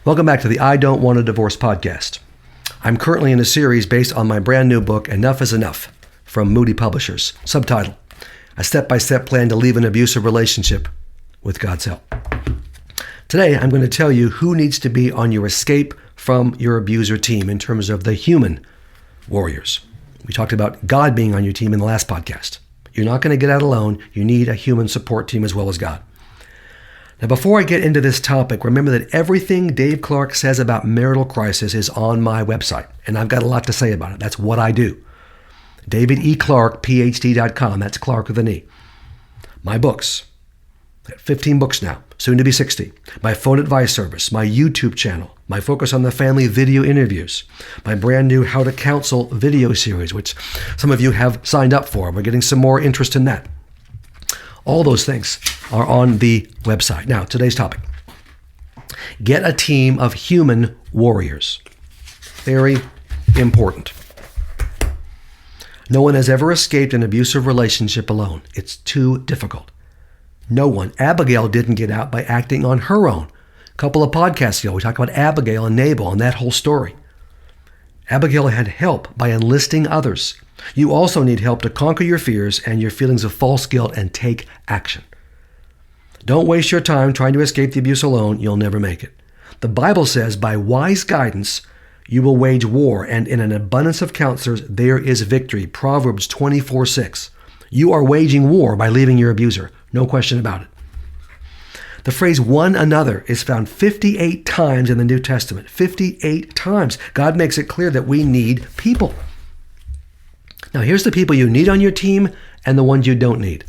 Welcome back to the I Don't Want a Divorce podcast. I'm currently in a series based on my brand new book, Enough is Enough, from Moody Publishers, subtitle, A Step-by-Step Plan to Leave an Abusive Relationship with God's Help. Today, I'm going to tell you who needs to be on your escape from your abuser team in terms of the human warriors. We talked about God being on your team in the last podcast. You're not going to get out alone. You need a human support team as well as God. Now, before I get into this topic, remember that everything Dave Clarke says about marital crisis is on my website, and I've got a lot to say about it. That's what I do. DavidEClarke.phd.com. That's Clarke with an E. My books, 15 books now, soon to be 60. My phone advice service, my YouTube channel, my Focus on the Family video interviews, my brand new How to Counsel video series, which some of you have signed up for. We're getting some more interest in that. All those things are on the website. Now, today's topic. Get a team of human warriors. Very important. No one has ever escaped an abusive relationship alone. It's too difficult. No one. Abigail didn't get out by acting on her own. A couple of podcasts ago, we talked about Abigail and Nabal and that whole story. Abigail had help by enlisting others. You also need help to conquer your fears and your feelings of false guilt and take action. Don't waste your time trying to escape the abuse alone. You'll never make it. The Bible says, by wise guidance, you will wage war, and in an abundance of counselors, there is victory. Proverbs 24:6. You are waging war by leaving your abuser. No question about it. The phrase one another is found 58 times in the New Testament. 58 times. God makes it clear that we need people. Now, here's the people you need on your team and the ones you don't need.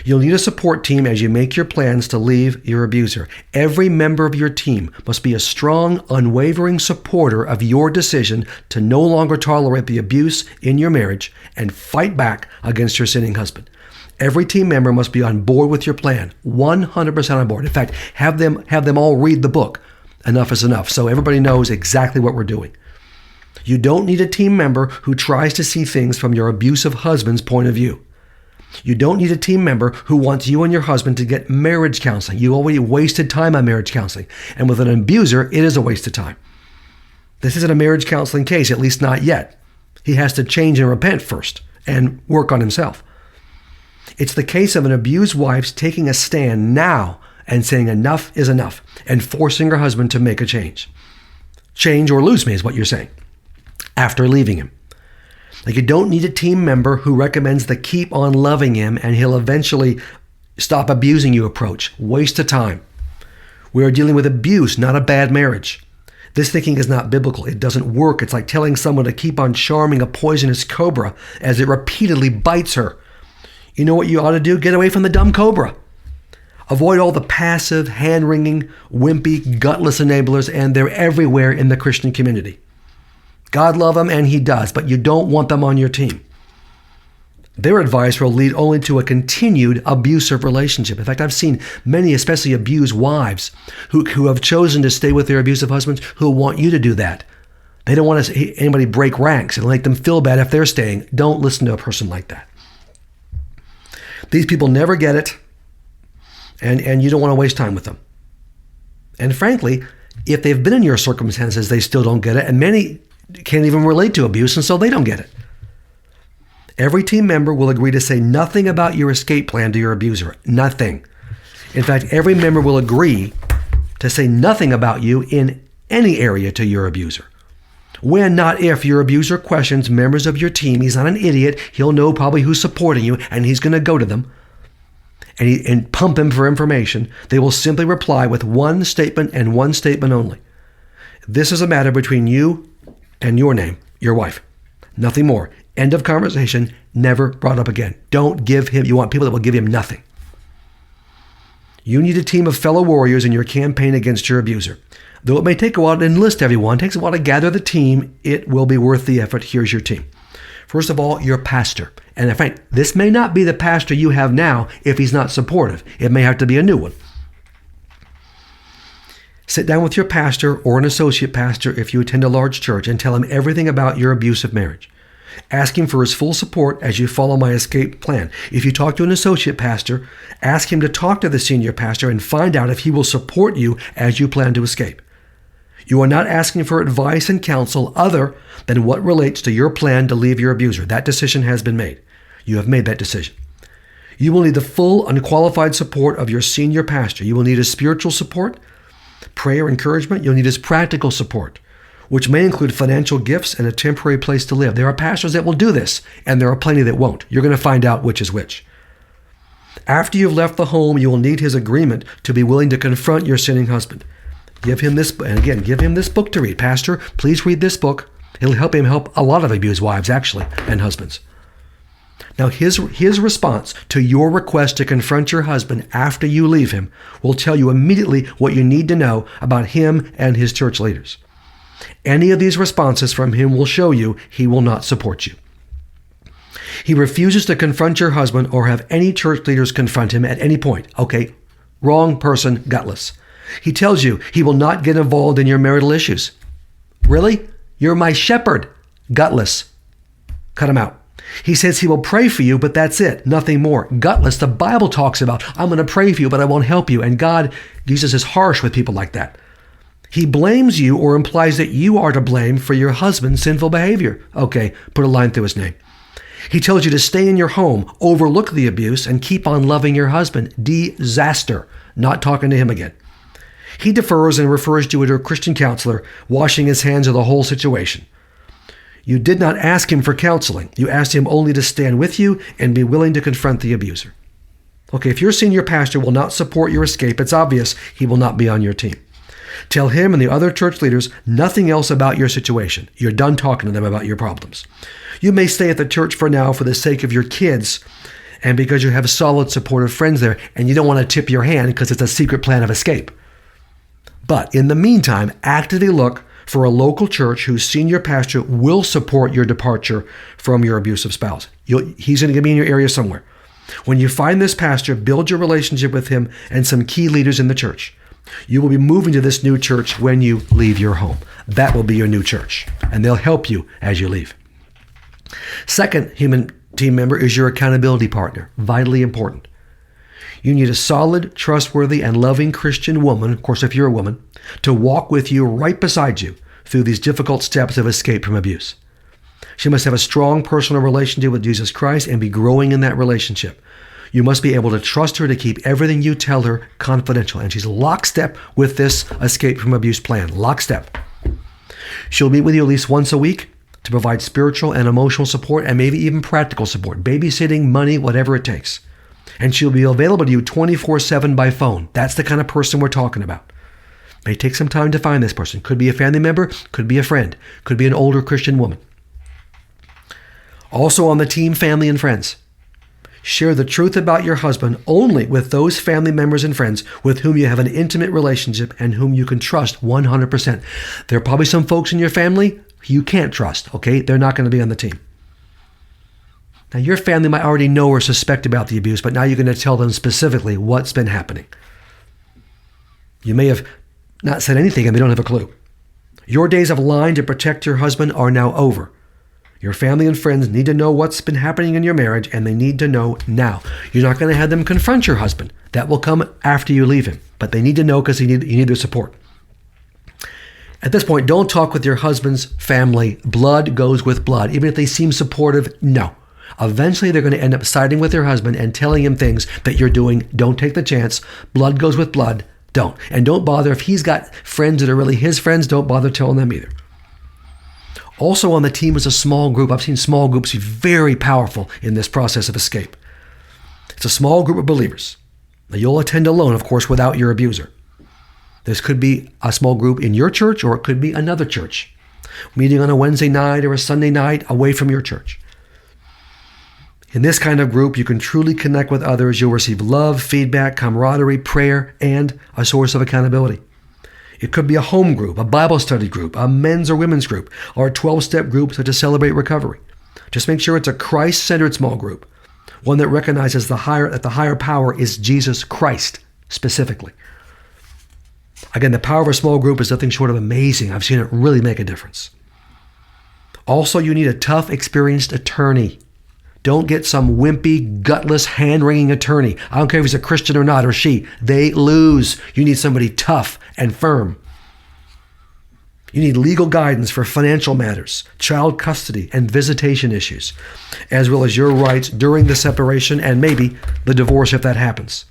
You'll need a support team as you make your plans to leave your abuser. Every member of your team must be a strong, unwavering supporter of your decision to no longer tolerate the abuse in your marriage and fight back against your sinning husband. Every team member must be on board with your plan, 100% on board. In fact, have them all read the book, Enough is Enough, so everybody knows exactly what we're doing. You don't need a team member who tries to see things from your abusive husband's point of view. You don't need a team member who wants you and your husband to get marriage counseling. You already wasted time on marriage counseling. And with an abuser, it is a waste of time. This isn't a marriage counseling case, at least not yet. He has to change and repent first and work on himself. It's the case of an abused wife taking a stand now and saying enough is enough and forcing her husband to make a change. Change or lose me is what you're saying after leaving him. Like, you don't need a team member who recommends the keep on loving him and he'll eventually stop abusing you approach. Waste of time. We are dealing with abuse, not a bad marriage. This thinking is not biblical. It doesn't work. It's like telling someone to keep on charming a poisonous cobra as it repeatedly bites her. You know what you ought to do? Get away from the dumb cobra. Avoid all the passive, hand-wringing, wimpy, gutless enablers, and they're everywhere in the Christian community. God love them, and He does, but you don't want them on your team. Their advice will lead only to a continued abusive relationship. In fact, I've seen many, especially abused wives, who have chosen to stay with their abusive husbands, who want you to do that. They don't want to see anybody break ranks and make them feel bad if they're staying. Don't listen to a person like that. These people never get it, and you don't want to waste time with them. And frankly, if they've been in your circumstances, they still don't get it, and many can't even relate to abuse, and so they don't get it. Every team member will agree to say nothing about your escape plan to your abuser. Nothing. In fact, every member will agree to say nothing about you in any area to your abuser. When, not if, your abuser questions members of your team, he's not an idiot. He'll know probably who's supporting you, and he's going to go to them and pump him for information. They will simply reply with one statement and one statement only. This is a matter between you and your name, your wife. Nothing more. End of conversation. Never brought up again. Don't give him, you want people that will give him nothing. You need a team of fellow warriors in your campaign against your abuser. Though it may take a while to enlist everyone, it takes a while to gather the team, it will be worth the effort. Here's your team. First of all, your pastor. And in fact, this may not be the pastor you have now if he's not supportive. It may have to be a new one. Sit down with your pastor or an associate pastor if you attend a large church and tell him everything about your abusive marriage. Ask him for his full support as you follow my escape plan. If you talk to an associate pastor, ask him to talk to the senior pastor and find out if he will support you as you plan to escape. You are not asking for advice and counsel other than what relates to your plan to leave your abuser. That decision has been made. You have made that decision. You will need the full, unqualified support of your senior pastor. You will need his spiritual support, prayer, encouragement. You'll need his practical support, which may include financial gifts and a temporary place to live. There are pastors that will do this, and there are plenty that won't. You're going to find out which is which. After you've left the home, you will need his agreement to be willing to confront your sinning husband. Give him this, and again, give him this book to read. Pastor, please read this book. It'll help him help a lot of abused wives, actually, and husbands. Now, his response to your request to confront your husband after you leave him will tell you immediately what you need to know about him and his church leaders. Any of these responses from him will show you he will not support you. He refuses to confront your husband or have any church leaders confront him at any point. Okay, wrong person, gutless. He tells you he will not get involved in your marital issues. Really? You're my shepherd. Gutless. Cut him out. He says he will pray for you, but that's it. Nothing more. Gutless. The Bible talks about, I'm going to pray for you, but I won't help you. And God, Jesus is harsh with people like that. He blames you or implies that you are to blame for your husband's sinful behavior. Okay, put a line through his name. He tells you to stay in your home, overlook the abuse, and keep on loving your husband. Disaster. Not talking to him again. He defers and refers you to a Christian counselor, washing his hands of the whole situation. You did not ask him for counseling. You asked him only to stand with you and be willing to confront the abuser. Okay, if your senior pastor will not support your escape, it's obvious he will not be on your team. Tell him and the other church leaders nothing else about your situation. You're done talking to them about your problems. You may stay at the church for now for the sake of your kids and because you have solid, supportive friends there and you don't want to tip your hand because it's a secret plan of escape. But in the meantime, actively look for a local church whose senior pastor will support your departure from your abusive spouse. He's going to be in your area somewhere. When you find this pastor, build your relationship with him and some key leaders in the church. You will be moving to this new church when you leave your home. That will be your new church, and they'll help you as you leave. Second human team member is your accountability partner. Vitally important. You need a solid, trustworthy, and loving Christian woman, of course, if you're a woman, to walk with you right beside you through these difficult steps of escape from abuse. She must have a strong personal relationship with Jesus Christ and be growing in that relationship. You must be able to trust her to keep everything you tell her confidential. And she's lockstep with this escape from abuse plan. Lockstep. She'll meet with you at least once a week to provide spiritual and emotional support and maybe even practical support, babysitting, money, whatever it takes. And she'll be available to you 24/7 by phone. That's the kind of person we're talking about. May take some time to find this person. Could be a family member, could be a friend, could be an older Christian woman. Also on the team, family and friends. Share the truth about your husband only with those family members and friends with whom you have an intimate relationship and whom you can trust 100%. There are probably some folks in your family you can't trust, okay? They're not going to be on the team. Now, your family might already know or suspect about the abuse, but now you're going to tell them specifically what's been happening. You may have not said anything and they don't have a clue. Your days of lying to protect your husband are now over. Your family and friends need to know what's been happening in your marriage, and they need to know now. You're not going to have them confront your husband. That will come after you leave him, but they need to know because you need their support. At this point, don't talk with your husband's family. Blood goes with blood. Even if they seem supportive, no. Eventually, they're going to end up siding with your husband and telling him things that you're doing. Don't take the chance. Blood goes with blood. Don't. And don't bother. If he's got friends that are really his friends, don't bother telling them either. Also on the team is a small group. I've seen small groups be very powerful in this process of escape. It's a small group of believers. Now, you'll attend alone, of course, without your abuser. This could be a small group in your church, or it could be another church, meeting on a Wednesday night or a Sunday night away from your church. In this kind of group, you can truly connect with others. You'll receive love, feedback, camaraderie, prayer, and a source of accountability. It could be a home group, a Bible study group, a men's or women's group, or a 12-step group to celebrate recovery. Just make sure it's a Christ-centered small group, one that recognizes that the higher power is Jesus Christ specifically. Again, the power of a small group is nothing short of amazing. I've seen it really make a difference. Also, you need a tough, experienced attorney. Don't get some wimpy, gutless, hand-wringing attorney. I don't care if he's a Christian or not, or she. They lose. You need somebody tough and firm. You need legal guidance for financial matters, child custody, and visitation issues, as well as your rights during the separation and maybe the divorce if that happens.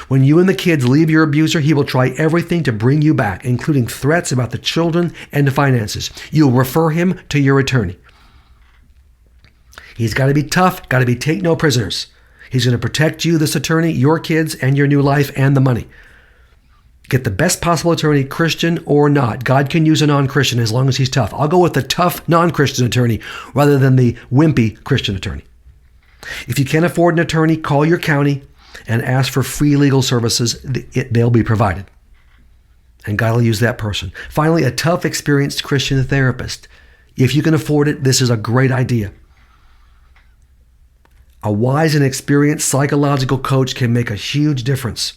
When you and the kids leave your abuser, he will try everything to bring you back, including threats about the children and the finances. You'll refer him to your attorney. He's got to be tough, got to be take no prisoners. He's going to protect you, this attorney, your kids, and your new life and the money. Get the best possible attorney, Christian or not. God can use a non-Christian as long as he's tough. I'll go with the tough non-Christian attorney rather than the wimpy Christian attorney. If you can't afford an attorney, call your county and ask for free legal services. They'll be provided. And God will use that person. Finally, a tough, experienced Christian therapist. If you can afford it, this is a great idea. A wise and experienced psychological coach can make a huge difference.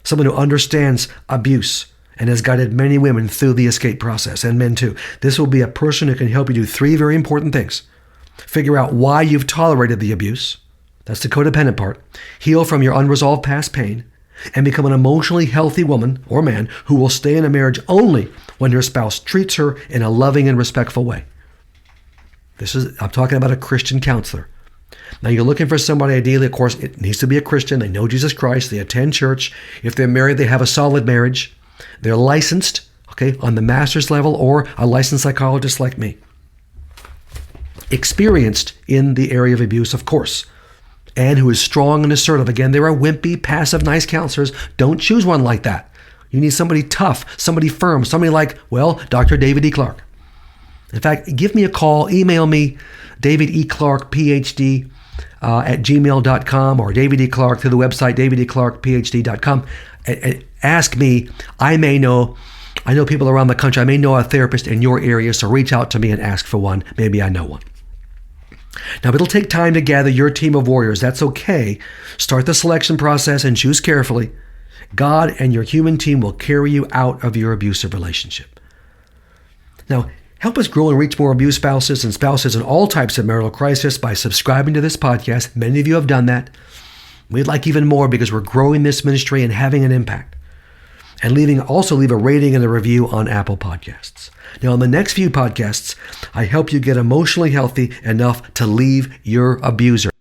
Someone who understands abuse and has guided many women through the escape process, and men too. This will be a person who can help you do three very important things. Figure out why you've tolerated the abuse. That's the codependent part. Heal from your unresolved past pain and become an emotionally healthy woman or man who will stay in a marriage only when her spouse treats her in a loving and respectful way. I'm talking about a Christian counselor. Now you're looking for somebody, ideally, of course, it needs to be a Christian. They know Jesus Christ. They attend church. If they're married, they have a solid marriage. They're licensed, on the master's level, or a licensed psychologist like me. Experienced in the area of abuse, of course, and who is strong and assertive. Again, there are wimpy, passive, nice counselors. Don't choose one like that. You need somebody tough, somebody firm, somebody like, Dr. David E. Clarke. In fact, give me a call, email me, David E. Clarke, PhD, at gmail.com, or David E. Clarke through the website, davideclarkephd.com. And ask me. I know people around the country. I may know a therapist in your area, so reach out to me and ask for one. Maybe I know one. Now, it'll take time to gather your team of warriors. That's okay. Start the selection process and choose carefully. God and your human team will carry you out of your abusive relationship. Now, help us grow and reach more abused spouses and spouses in all types of marital crisis by subscribing to this podcast. Many of you have done that. We'd like even more because we're growing this ministry and having an impact. And also leave a rating and a review on Apple Podcasts. Now, on the next few podcasts, I help you get emotionally healthy enough to leave your abuser.